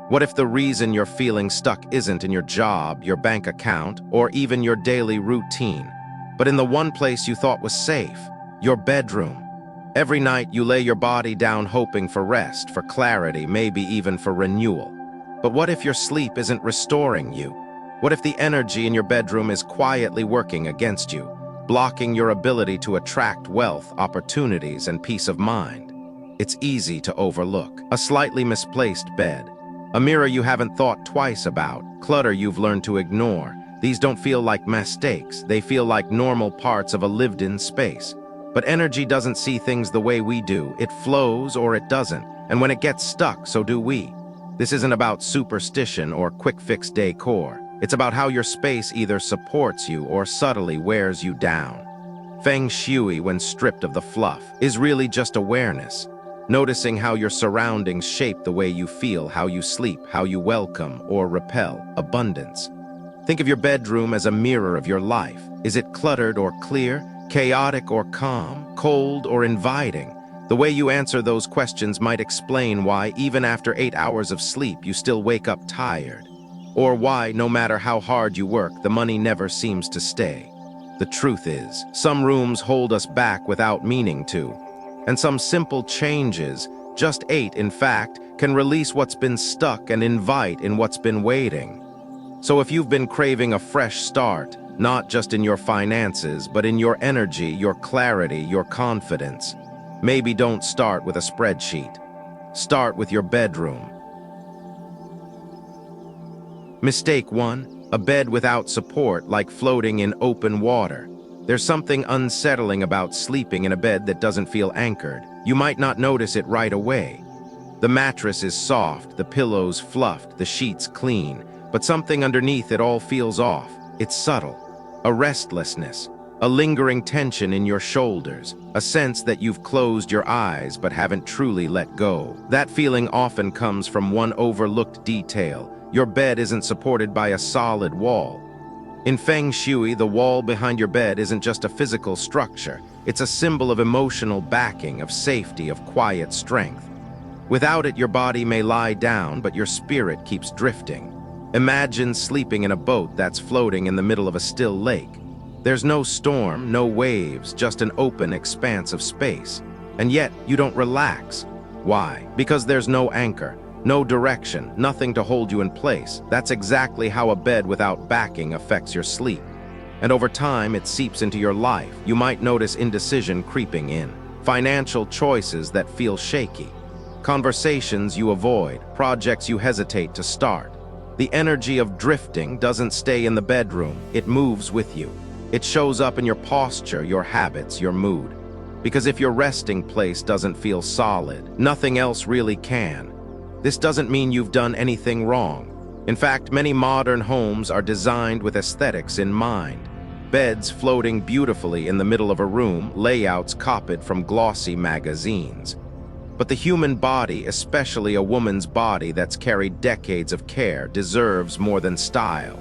What if the reason you're feeling stuck isn't in your job, your bank account, or even your daily routine, but in the one place you thought was safe, your bedroom? Every night you lay your body down hoping for rest, for clarity, maybe even for renewal. But what if your sleep isn't restoring you? What if the energy in your bedroom is quietly working against you, blocking your ability to attract wealth, opportunities, and peace of mind? It's easy to overlook. A slightly misplaced bed, a mirror you haven't thought twice about, clutter you've learned to ignore. These don't feel like mistakes, they feel like normal parts of a lived-in space. But energy doesn't see things the way we do. It flows or it doesn't, and when it gets stuck, so do we. This isn't about superstition or quick-fix decor. It's about how your space either supports you or subtly wears you down. Feng Shui, when stripped of the fluff, is really just awareness. Noticing how your surroundings shape the way you feel, how you sleep, how you welcome or repel abundance. Think of your bedroom as a mirror of your life. Is it cluttered or clear, chaotic or calm, cold or inviting? The way you answer those questions might explain why, even after 8 hours of sleep, you still wake up tired. Or why, no matter how hard you work, the money never seems to stay. The truth is, some rooms hold us back without meaning to. And some simple changes, just 8 in fact, can release what's been stuck and invite in what's been waiting. So if you've been craving a fresh start, not just in your finances, but in your energy, your clarity, your confidence, maybe don't start with a spreadsheet. Start with your bedroom. Mistake 1, a bed without support, like floating in open water. There's something unsettling about sleeping in a bed that doesn't feel anchored. You might not notice it right away. The mattress is soft, the pillows fluffed, the sheets clean, but something underneath it all feels off. It's subtle. A restlessness, a lingering tension in your shoulders, a sense that you've closed your eyes but haven't truly let go. That feeling often comes from one overlooked detail. Your bed isn't supported by a solid wall. In Feng Shui, the wall behind your bed isn't just a physical structure. It's a symbol of emotional backing, of safety, of quiet strength. Without it, your body may lie down, but your spirit keeps drifting. Imagine sleeping in a boat that's floating in the middle of a still lake. There's no storm, no waves, just an open expanse of space. And yet, you don't relax. Why? Because there's no anchor. No direction, nothing to hold you in place. That's exactly how a bed without backing affects your sleep. And over time, it seeps into your life. You might notice indecision creeping in, financial choices that feel shaky, conversations you avoid, projects you hesitate to start. The energy of drifting doesn't stay in the bedroom, it moves with you. It shows up in your posture, your habits, your mood. Because if your resting place doesn't feel solid, nothing else really can. This doesn't mean you've done anything wrong. In fact, many modern homes are designed with aesthetics in mind. Beds floating beautifully in the middle of a room, layouts copied from glossy magazines. But the human body, especially a woman's body that's carried decades of care, deserves more than style.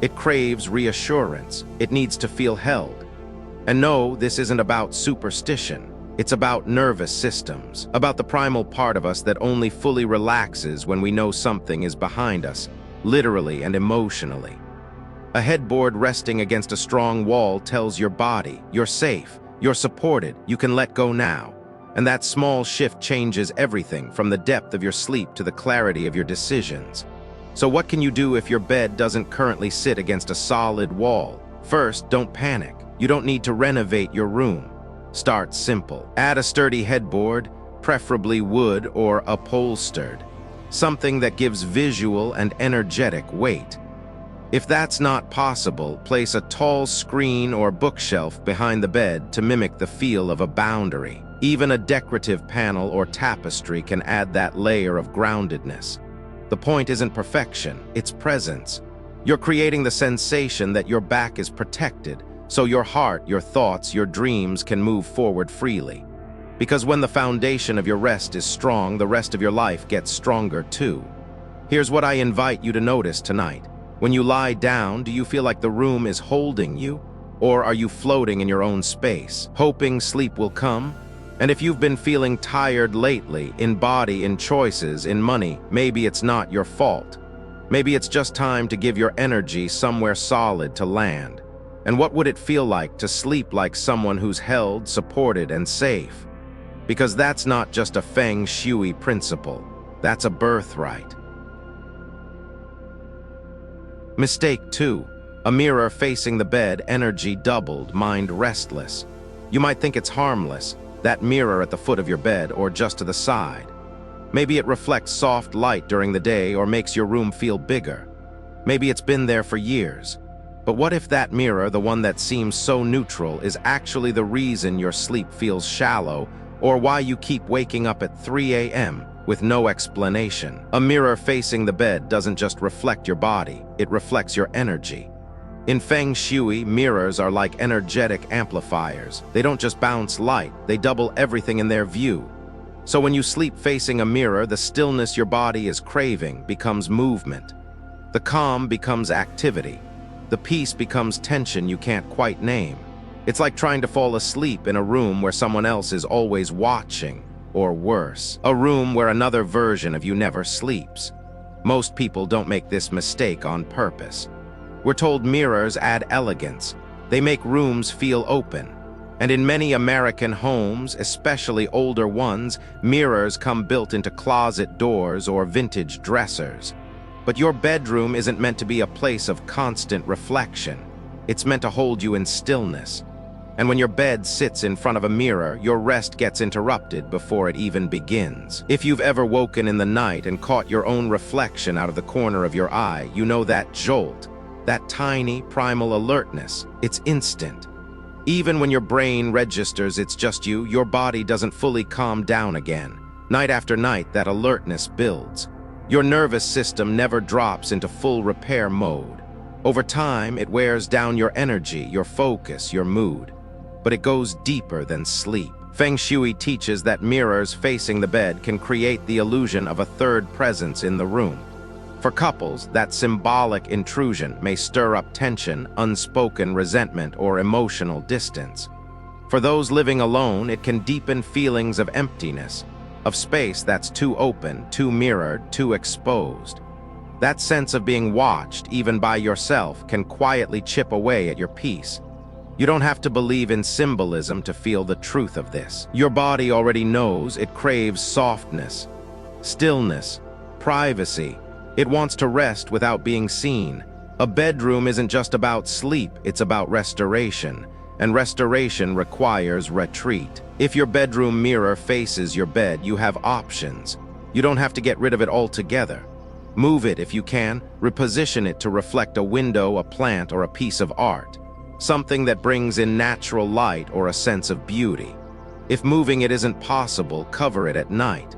It craves reassurance. It needs to feel held. And no, this isn't about superstition. It's about nervous systems, about the primal part of us that only fully relaxes when we know something is behind us, literally and emotionally. A headboard resting against a strong wall tells your body, you're safe, you're supported, you can let go now. And that small shift changes everything from the depth of your sleep to the clarity of your decisions. So what can you do if your bed doesn't currently sit against a solid wall? First, don't panic. You don't need to renovate your room. Start simple. Add a sturdy headboard, preferably wood or upholstered. Something that gives visual and energetic weight. If that's not possible, place a tall screen or bookshelf behind the bed to mimic the feel of a boundary. Even a decorative panel or tapestry can add that layer of groundedness. The point isn't perfection, it's presence. You're creating the sensation that your back is protected, so your heart, your thoughts, your dreams can move forward freely. Because when the foundation of your rest is strong, the rest of your life gets stronger too. Here's what I invite you to notice tonight. When you lie down, do you feel like the room is holding you? Or are you floating in your own space, hoping sleep will come? And if you've been feeling tired lately, in body, in choices, in money, maybe it's not your fault. Maybe it's just time to give your energy somewhere solid to land. And what would it feel like to sleep like someone who's held, supported, and safe? Because that's not just a Feng Shui principle. That's a birthright. Mistake 2. A mirror facing the bed, energy doubled, mind restless. You might think it's harmless, that mirror at the foot of your bed or just to the side. Maybe it reflects soft light during the day or makes your room feel bigger. Maybe it's been there for years. But what if that mirror, the one that seems so neutral, is actually the reason your sleep feels shallow or why you keep waking up at 3 a.m. with no explanation? A mirror facing the bed doesn't just reflect your body, it reflects your energy. In Feng Shui, mirrors are like energetic amplifiers. They don't just bounce light, they double everything in their view. So when you sleep facing a mirror, the stillness your body is craving becomes movement. The calm becomes activity. The peace becomes tension you can't quite name. It's like trying to fall asleep in a room where someone else is always watching, or worse, a room where another version of you never sleeps. Most people don't make this mistake on purpose. We're told mirrors add elegance. They make rooms feel open. And in many American homes, especially older ones, mirrors come built into closet doors or vintage dressers. But your bedroom isn't meant to be a place of constant reflection. It's meant to hold you in stillness. And when your bed sits in front of a mirror, your rest gets interrupted before it even begins. If you've ever woken in the night and caught your own reflection out of the corner of your eye, you know that jolt, that tiny primal alertness. It's instant. Even when your brain registers it's just you, your body doesn't fully calm down again. Night after night, that alertness builds. Your nervous system never drops into full repair mode. Over time, it wears down your energy, your focus, your mood. But it goes deeper than sleep. Feng Shui teaches that mirrors facing the bed can create the illusion of a third presence in the room. For couples, that symbolic intrusion may stir up tension, unspoken resentment, or emotional distance. For those living alone, it can deepen feelings of emptiness, of space that's too open, too mirrored, too exposed. That sense of being watched, even by yourself, can quietly chip away at your peace. You don't have to believe in symbolism to feel the truth of this. Your body already knows it craves softness, stillness, privacy. It wants to rest without being seen. A bedroom isn't just about sleep, it's about restoration. And restoration requires retreat. If your bedroom mirror faces your bed, you have options. You don't have to get rid of it altogether. Move it if you can, reposition it to reflect a window, a plant, or a piece of art. Something that brings in natural light or a sense of beauty. If moving it isn't possible, cover it at night.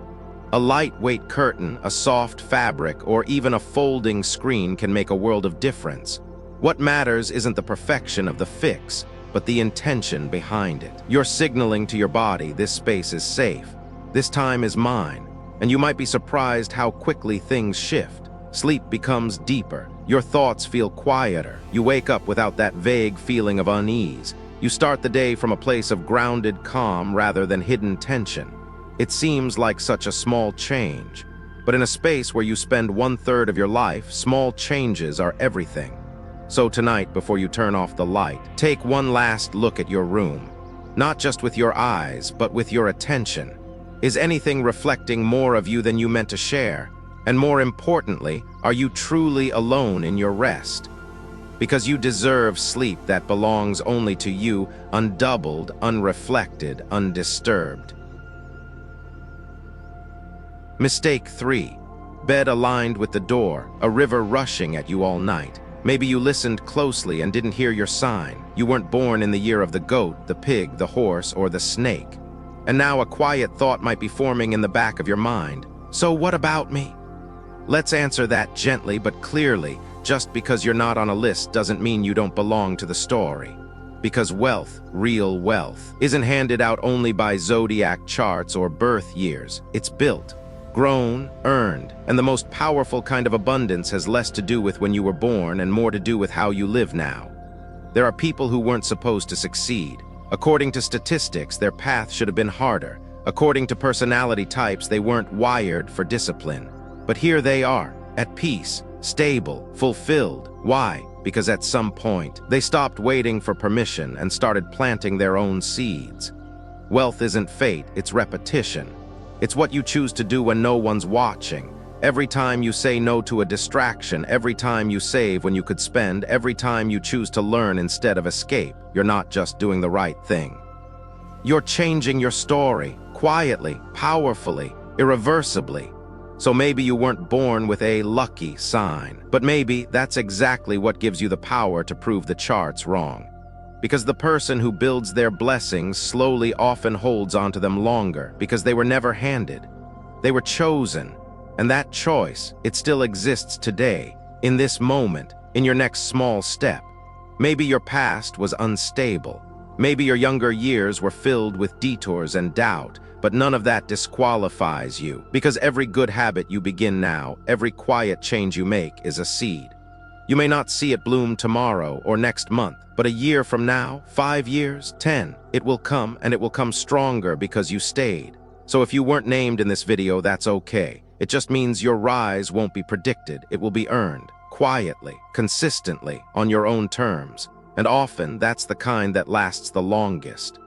A lightweight curtain, a soft fabric, or even a folding screen can make a world of difference. What matters isn't the perfection of the fix, but the intention behind it. You're signaling to your body, this space is safe, this time is mine, and you might be surprised how quickly things shift. Sleep becomes deeper, your thoughts feel quieter, you wake up without that vague feeling of unease. You start the day from a place of grounded calm rather than hidden tension. It seems like such a small change, but in a space where you spend 1/3 of your life, small changes are everything. So tonight, before you turn off the light, take one last look at your room. Not just with your eyes, but with your attention. Is anything reflecting more of you than you meant to share? And more importantly, are you truly alone in your rest? Because you deserve sleep that belongs only to you, undoubled, unreflected, undisturbed. Mistake 3. Bed aligned with the door, a river rushing at you all night. Maybe you listened closely and didn't hear your sign. You weren't born in the year of the goat, the pig, the horse, or the snake. And now a quiet thought might be forming in the back of your mind. So what about me? Let's answer that gently but clearly. Just because you're not on a list doesn't mean you don't belong to the story. Because wealth, real wealth, isn't handed out only by zodiac charts or birth years. It's built, grown, earned, and the most powerful kind of abundance has less to do with when you were born and more to do with how you live now. There are people who weren't supposed to succeed, According to statistics, their path should have been harder. According to personality types, they weren't wired for discipline. But here they are, at peace, stable, fulfilled. Why? Because at some point, they stopped waiting for permission and started planting their own seeds. Wealth isn't fate, it's repetition. It's what you choose to do when no one's watching. Every time you say no to a distraction, every time you save when you could spend, every time you choose to learn instead of escape, you're not just doing the right thing. You're changing your story, quietly, powerfully, irreversibly. So maybe you weren't born with a lucky sign, but maybe that's exactly what gives you the power to prove the charts wrong. Because the person who builds their blessings slowly often holds onto them longer, because they were never handed. They were chosen. And that choice, it still exists today, in this moment, in your next small step. Maybe your past was unstable. Maybe your younger years were filled with detours and doubt, but none of that disqualifies you, because every good habit you begin now, every quiet change you make is a seed. You may not see it bloom tomorrow or next month, but a year from now, 5 years, 10, it will come, and it will come stronger because you stayed. So if you weren't named in this video, that's okay. It just means your rise won't be predicted, it will be earned, quietly, consistently, on your own terms. And often, that's the kind that lasts the longest.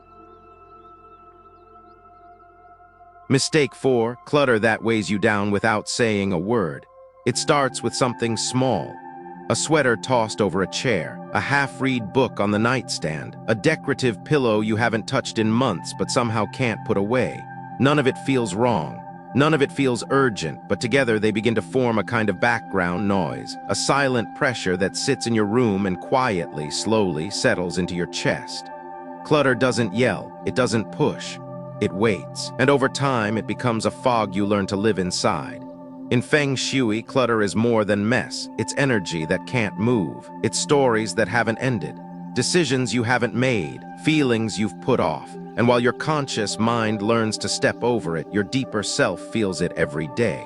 Mistake 4, clutter that weighs you down without saying a word. It starts with something small. A sweater tossed over a chair, a half-read book on the nightstand, a decorative pillow you haven't touched in months but somehow can't put away. None of it feels wrong. None of it feels urgent, but together they begin to form a kind of background noise, a silent pressure that sits in your room and quietly, slowly settles into your chest. Clutter doesn't yell, it doesn't push, it waits, and over time it becomes a fog you learn to live inside. In Feng Shui, clutter is more than mess, it's energy that can't move, it's stories that haven't ended, decisions you haven't made, feelings you've put off. And while your conscious mind learns to step over it, your deeper self feels it every day.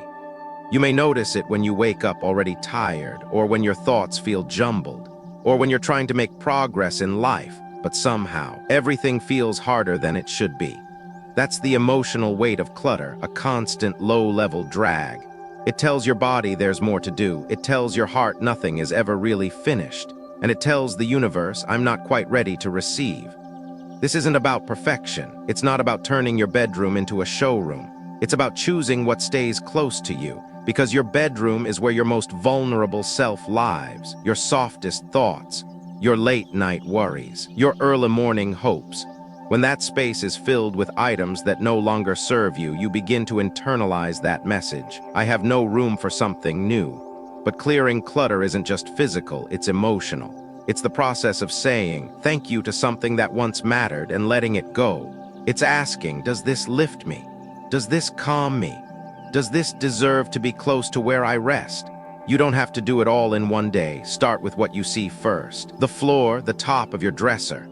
You may notice it when you wake up already tired, or when your thoughts feel jumbled, or when you're trying to make progress in life, but somehow everything feels harder than it should be. That's the emotional weight of clutter, a constant low-level drag. It tells your body there's more to do, it tells your heart nothing is ever really finished, and it tells the universe, I'm not quite ready to receive. This isn't about perfection. It's not about turning your bedroom into a showroom. It's about choosing what stays close to you, because your bedroom is where your most vulnerable self lives, your softest thoughts, your late-night worries, your early-morning hopes. When that space is filled with items that no longer serve you, you begin to internalize that message. I have no room for something new. But clearing clutter isn't just physical, it's emotional. It's the process of saying thank you to something that once mattered and letting it go. It's asking, does this lift me? Does this calm me? Does this deserve to be close to where I rest? You don't have to do it all in one day. Start with what you see first. The floor, the top of your dresser.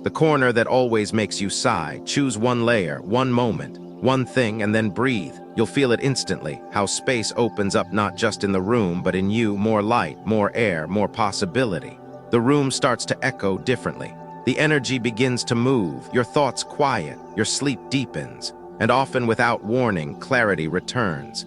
The corner that always makes you sigh. Choose one layer, one moment, one thing, and then breathe. You'll feel it instantly, how space opens up not just in the room, but in you, more light, more air, more possibility. The room starts to echo differently. The energy begins to move, your thoughts quiet, your sleep deepens, and often without warning, clarity returns.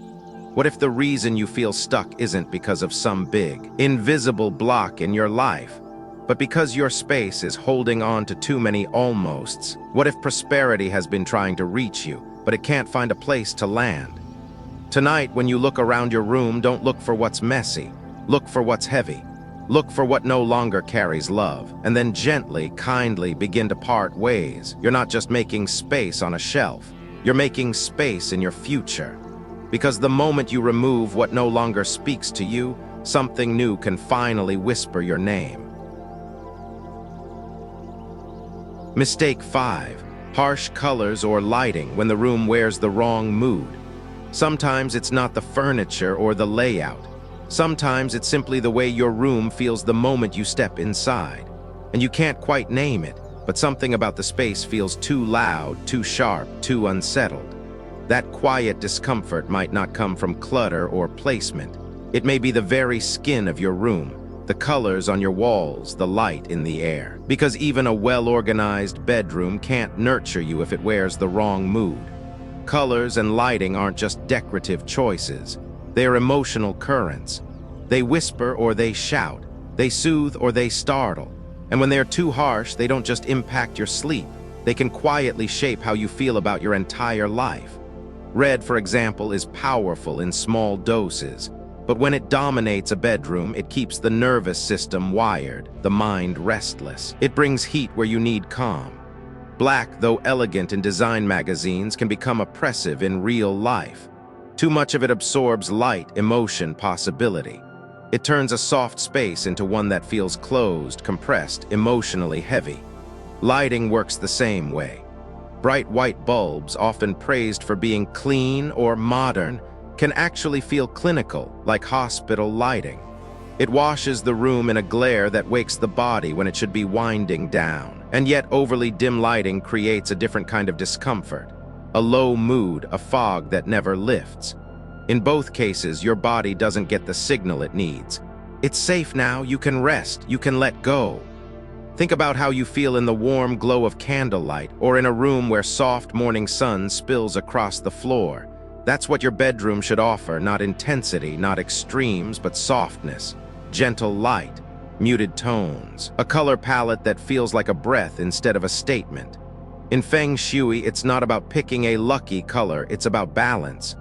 What if the reason you feel stuck isn't because of some big, invisible block in your life, but because your space is holding on to too many almosts? What if prosperity has been trying to reach you, but it can't find a place to land? Tonight, when you look around your room, don't look for what's messy. Look for what's heavy. Look for what no longer carries love, and then gently, kindly begin to part ways. You're not just making space on a shelf. You're making space in your future. Because the moment you remove what no longer speaks to you, something new can finally whisper your name. Mistake 5. Harsh colors or lighting when the room wears the wrong mood. Sometimes it's not the furniture or the layout. Sometimes it's simply the way your room feels the moment you step inside. And you can't quite name it, but something about the space feels too loud, too sharp, too unsettled. That quiet discomfort might not come from clutter or placement. It may be the very skin of your room, The colors on your walls, the light in the air. Because even a well-organized bedroom can't nurture you if it wears the wrong mood. Colors and lighting aren't just decorative choices. They're emotional currents. They whisper or they shout. They soothe or they startle. And when they're too harsh, they don't just impact your sleep. They can quietly shape how you feel about your entire life. Red, for example, is powerful in small doses. But when it dominates a bedroom, it keeps the nervous system wired, the mind restless. It brings heat where you need calm. Black, though elegant in design magazines, can become oppressive in real life. Too much of it absorbs light, emotion, possibility. It turns a soft space into one that feels closed, compressed, emotionally heavy. Lighting works the same way. Bright white bulbs, often praised for being clean or modern, can actually feel clinical, like hospital lighting. It washes the room in a glare that wakes the body when it should be winding down. And yet overly dim lighting creates a different kind of discomfort. A low mood, a fog that never lifts. In both cases, your body doesn't get the signal it needs. It's safe now, you can rest, you can let go. Think about how you feel in the warm glow of candlelight or in a room where soft morning sun spills across the floor. That's what your bedroom should offer, not intensity, not extremes, but softness, gentle light, muted tones, a color palette that feels like a breath instead of a statement. In Feng Shui, it's not about picking a lucky color, it's about balance.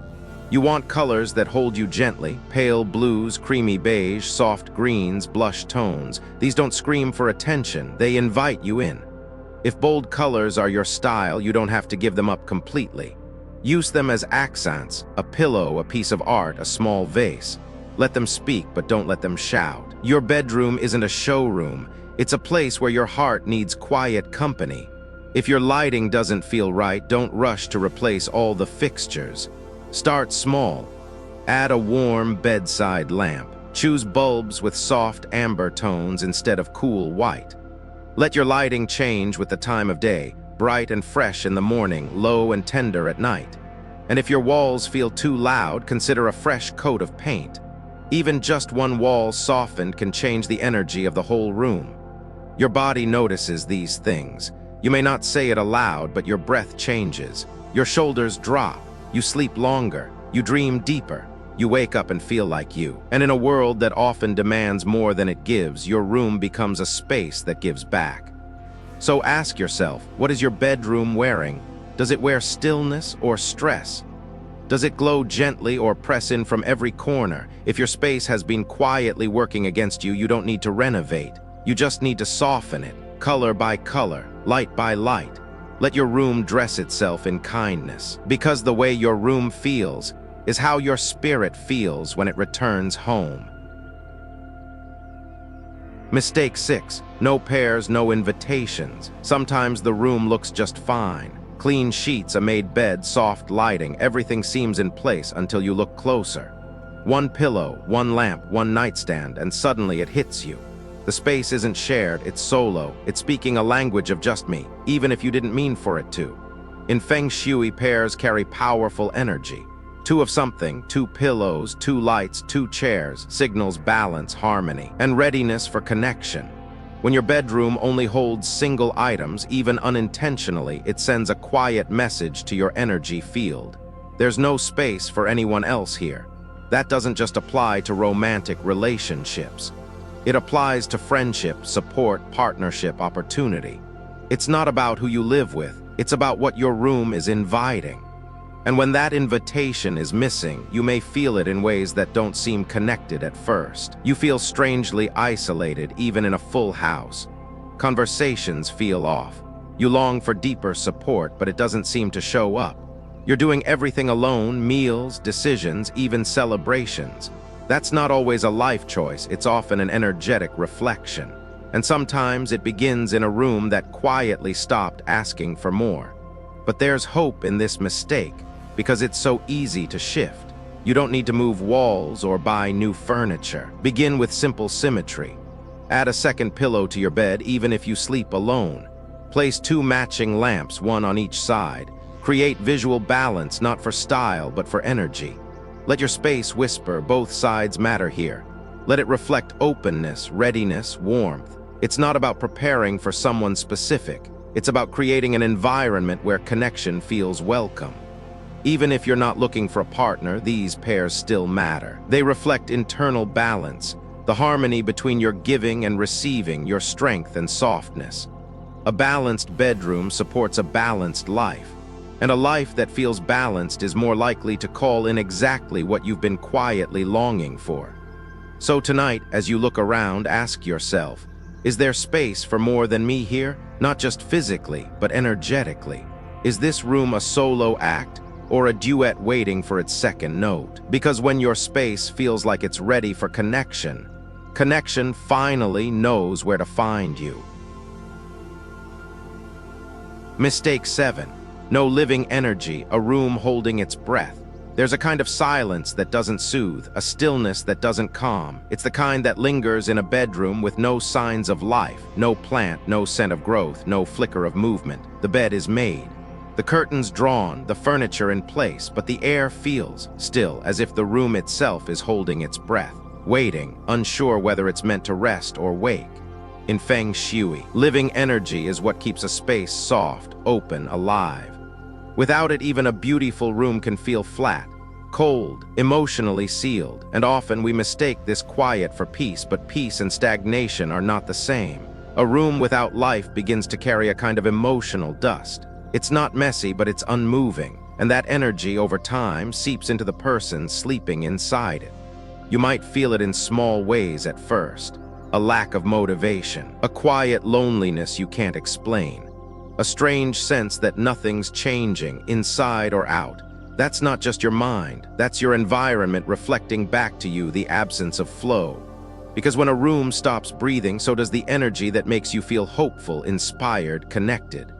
You want colors that hold you gently, pale blues, creamy beige, soft greens, blush tones. These don't scream for attention, they invite you in. If bold colors are your style, you don't have to give them up completely. Use them as accents, a pillow, a piece of art, a small vase. Let them speak, but don't let them shout. Your bedroom isn't a showroom. It's a place where your heart needs quiet company. If your lighting doesn't feel right, don't rush to replace all the fixtures. Start small. Add a warm bedside lamp. Choose bulbs with soft amber tones instead of cool white. Let your lighting change with the time of day. Bright and fresh in the morning, low and tender at night. And if your walls feel too loud, consider a fresh coat of paint. Even just one wall softened can change the energy of the whole room. Your body notices these things. You may not say it aloud, but your breath changes. Your shoulders drop. You sleep longer. You dream deeper. You wake up and feel like you. And in a world that often demands more than it gives, your room becomes a space that gives back. So ask yourself, what is your bedroom wearing? Does it wear stillness or stress? Does it glow gently or press in from every corner? If your space has been quietly working against you, you don't need to renovate. You just need to soften it, color by color, light by light. Let your room dress itself in kindness, because the way your room feels is how your spirit feels when it returns home. Mistake 6. No pairs, no invitations. Sometimes the room looks just fine. Clean sheets, a made bed, soft lighting, everything seems in place until you look closer. One pillow, one lamp, one nightstand, and suddenly it hits you. The space isn't shared, it's solo. It's speaking a language of just me, even if you didn't mean for it to. In Feng Shui, pairs carry powerful energy. Two of something, two pillows, two lights, two chairs, signals balance, harmony, and readiness for connection. When your bedroom only holds single items, even unintentionally, it sends a quiet message to your energy field. There's no space for anyone else here. That doesn't just apply to romantic relationships. It applies to friendship, support, partnership, opportunity. It's not about who you live with, it's about what your room is inviting. And when that invitation is missing, you may feel it in ways that don't seem connected at first. You feel strangely isolated, even in a full house. Conversations feel off. You long for deeper support, but it doesn't seem to show up. You're doing everything alone, meals, decisions, even celebrations. That's not always a life choice, it's often an energetic reflection. And sometimes it begins in a room that quietly stopped asking for more. But there's hope in this mistake, because it's so easy to shift. You don't need to move walls or buy new furniture. Begin with simple symmetry. Add a second pillow to your bed even if you sleep alone. Place two matching lamps, one on each side. Create visual balance, not for style, but for energy. Let your space whisper, both sides matter here. Let it reflect openness, readiness, warmth. It's not about preparing for someone specific. It's about creating an environment where connection feels welcome. Even if you're not looking for a partner, these pairs still matter. They reflect internal balance, the harmony between your giving and receiving, your strength and softness. A balanced bedroom supports a balanced life, and a life that feels balanced is more likely to call in exactly what you've been quietly longing for. So tonight, as you look around, ask yourself, is there space for more than me here? Not just physically, but energetically. Is this room a solo act, or a duet waiting for its second note? Because when your space feels like it's ready for connection, connection finally knows where to find you. Mistake 7. No living energy, a room holding its breath. There's a kind of silence that doesn't soothe, a stillness that doesn't calm. It's the kind that lingers in a bedroom with no signs of life, no plant, no scent of growth, no flicker of movement. The bed is made, the curtains drawn, the furniture in place, but the air feels still, as if the room itself is holding its breath, waiting, unsure whether it's meant to rest or wake. In Feng Shui, living energy is what keeps a space soft, open, alive. Without it, even a beautiful room can feel flat, cold, emotionally sealed, and often we mistake this quiet for peace, but peace and stagnation are not the same. A room without life begins to carry a kind of emotional dust. It's not messy, but it's unmoving, and that energy over time seeps into the person sleeping inside it. You might feel it in small ways at first. A lack of motivation, a quiet loneliness you can't explain, a strange sense that nothing's changing, inside or out. That's not just your mind, that's your environment reflecting back to you the absence of flow. Because when a room stops breathing, so does the energy that makes you feel hopeful, inspired, connected.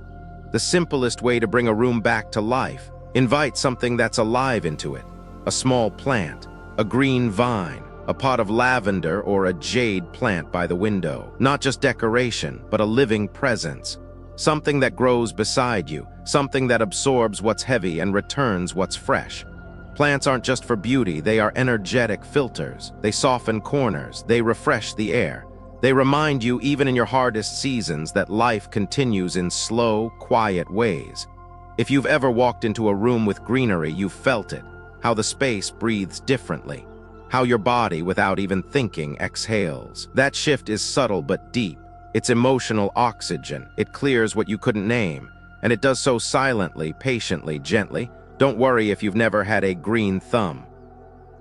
The simplest way to bring a room back to life: invite something that's alive into it. A small plant, a green vine, a pot of lavender or a jade plant by the window. Not just decoration, but a living presence. Something that grows beside you, something that absorbs what's heavy and returns what's fresh. Plants aren't just for beauty, they are energetic filters. They soften corners, they refresh the air. They remind you, even in your hardest seasons, that life continues in slow, quiet ways. If you've ever walked into a room with greenery, you've felt it, how the space breathes differently, how your body, without even thinking, exhales. That shift is subtle but deep. It's emotional oxygen. It clears what you couldn't name, and it does so silently, patiently, gently. Don't worry if you've never had a green thumb.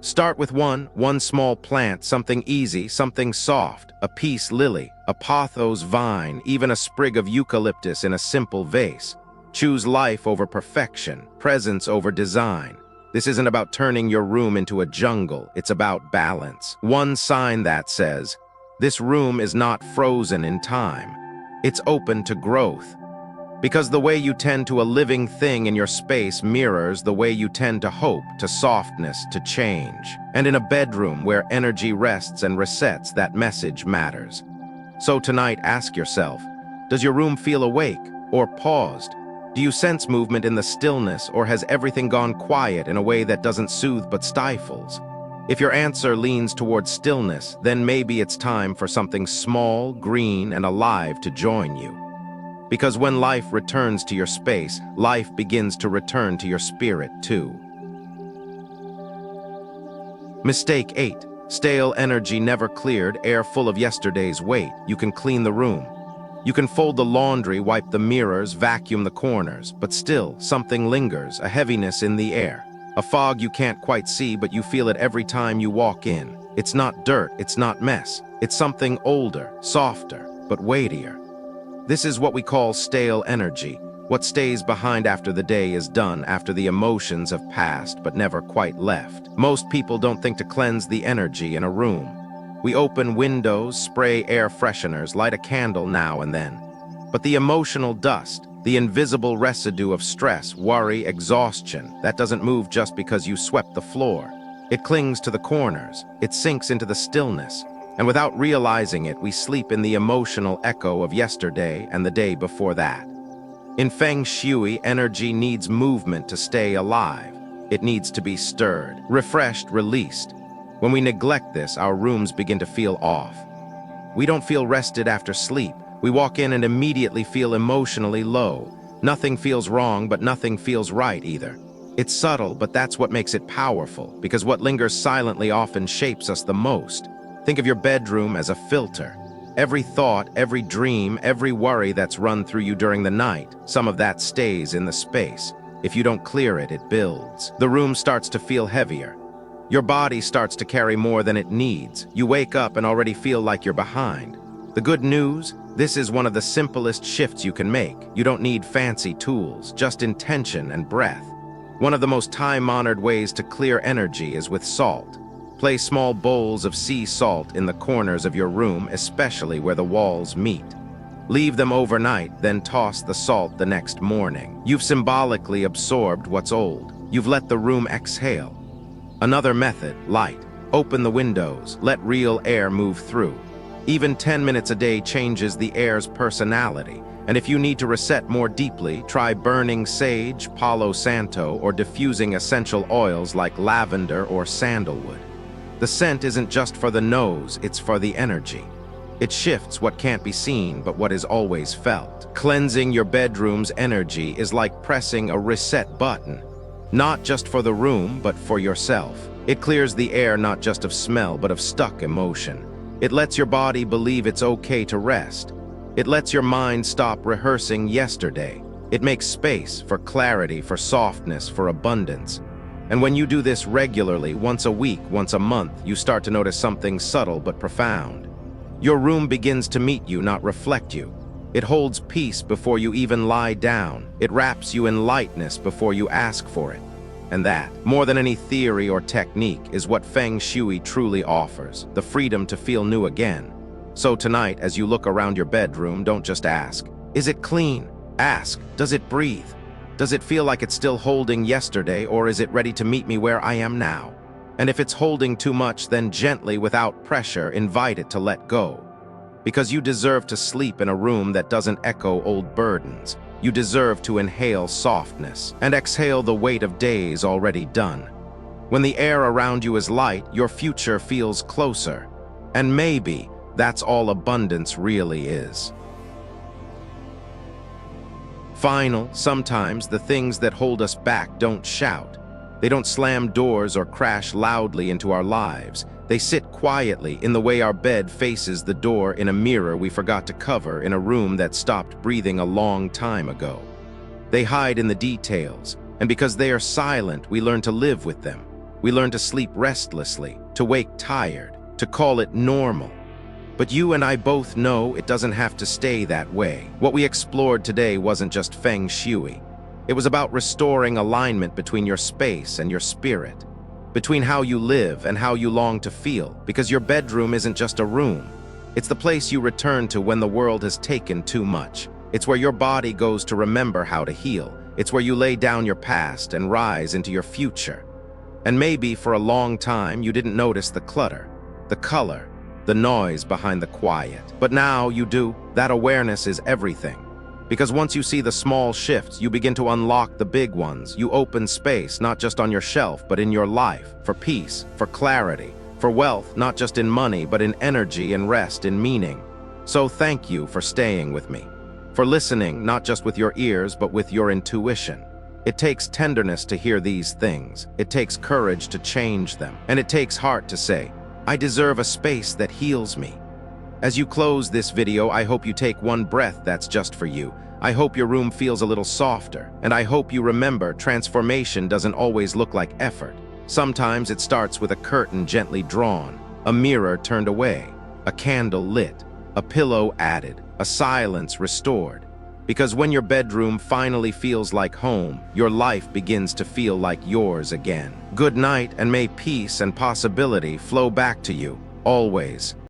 Start with one small plant, something easy, something soft, a peace lily, a pothos vine, even a sprig of eucalyptus in a simple vase. Choose life over perfection, presence over design. This isn't about turning your room into a jungle, it's about balance. One sign that says, this room is not frozen in time. It's open to growth. Because the way you tend to a living thing in your space mirrors the way you tend to hope, to softness, to change. And in a bedroom where energy rests and resets, that message matters. So tonight, ask yourself, does your room feel awake or paused? Do you sense movement in the stillness, or has everything gone quiet in a way that doesn't soothe but stifles? If your answer leans towards stillness, then maybe it's time for something small, green, and alive to join you. Because when life returns to your space, life begins to return to your spirit too. Mistake 8. Stale energy never cleared, air full of yesterday's weight. You can clean the room. You can fold the laundry, wipe the mirrors, vacuum the corners, but still, something lingers, a heaviness in the air. A fog you can't quite see, but you feel it every time you walk in. It's not dirt, it's not mess. It's something older, softer, but weightier. This is what we call stale energy, what stays behind after the day is done, after the emotions have passed but never quite left. Most people don't think to cleanse the energy in a room. We open windows, spray air fresheners, light a candle now and then. But the emotional dust, the invisible residue of stress, worry, exhaustion, that doesn't move just because you swept the floor. It clings to the corners, it sinks into the stillness, and without realizing it, we sleep in the emotional echo of yesterday and the day before that. In Feng Shui, energy needs movement to stay alive. It needs to be stirred, refreshed, released. When we neglect this, our rooms begin to feel off. We don't feel rested after sleep. We walk in and immediately feel emotionally low. Nothing feels wrong, but nothing feels right either. It's subtle, but that's what makes it powerful, because what lingers silently often shapes us the most. Think of your bedroom as a filter. Every thought, every dream, every worry that's run through you during the night, some of that stays in the space. If you don't clear it, it builds. The room starts to feel heavier. Your body starts to carry more than it needs. You wake up and already feel like you're behind. The good news? This is one of the simplest shifts you can make. You don't need fancy tools, just intention and breath. One of the most time-honored ways to clear energy is with salt. Place small bowls of sea salt in the corners of your room, especially where the walls meet. Leave them overnight, then toss the salt the next morning. You've symbolically absorbed what's old. You've let the room exhale. Another method, light. Open the windows, let real air move through. Even 10 minutes a day changes the air's personality. And if you need to reset more deeply, try burning sage, Palo Santo, or diffusing essential oils like lavender or sandalwood. The scent isn't just for the nose, it's for the energy. It shifts what can't be seen, but what is always felt. Cleansing your bedroom's energy is like pressing a reset button. Not just for the room, but for yourself. It clears the air not just of smell, but of stuck emotion. It lets your body believe it's okay to rest. It lets your mind stop rehearsing yesterday. It makes space for clarity, for softness, for abundance. And when you do this regularly, once a week, once a month, you start to notice something subtle but profound. Your room begins to meet you, not reflect you. It holds peace before you even lie down. It wraps you in lightness before you ask for it. And that, more than any theory or technique, is what Feng Shui truly offers, the freedom to feel new again. So tonight, as you look around your bedroom, don't just ask, is it clean? Ask, does it breathe? Does it feel like it's still holding yesterday, or is it ready to meet me where I am now? And if it's holding too much, then gently, without pressure, invite it to let go. Because you deserve to sleep in a room that doesn't echo old burdens. You deserve to inhale softness and exhale the weight of days already done. When the air around you is light, your future feels closer. And maybe that's all abundance really is. Sometimes the things that hold us back don't shout. They don't slam doors or crash loudly into our lives. They sit quietly in the way our bed faces the door, in a mirror we forgot to cover, in a room that stopped breathing a long time ago. They hide in the details, and because they are silent, we learn to live with them. We learn to sleep restlessly, to wake tired, to call it normal. But you and I both know it doesn't have to stay that way. What we explored today wasn't just Feng Shui. It was about restoring alignment between your space and your spirit, between how you live and how you long to feel, because your bedroom isn't just a room. It's the place you return to when the world has taken too much. It's where your body goes to remember how to heal. It's where you lay down your past and rise into your future. And maybe for a long time you didn't notice the clutter, the color, the noise behind the quiet. But now you do. That awareness is everything. Because once you see the small shifts, you begin to unlock the big ones. You open space, not just on your shelf, but in your life, for peace, for clarity, for wealth, not just in money, but in energy and rest, in meaning. So thank you for staying with me, for listening, not just with your ears, but with your intuition. It takes tenderness to hear these things. It takes courage to change them. And it takes heart to say, I deserve a space that heals me. As you close this video, I hope you take one breath that's just for you. I hope your room feels a little softer. And I hope you remember, transformation doesn't always look like effort. Sometimes it starts with a curtain gently drawn, a mirror turned away, a candle lit, a pillow added, a silence restored. Because when your bedroom finally feels like home, your life begins to feel like yours again. Good night, and may peace and possibility flow back to you, always.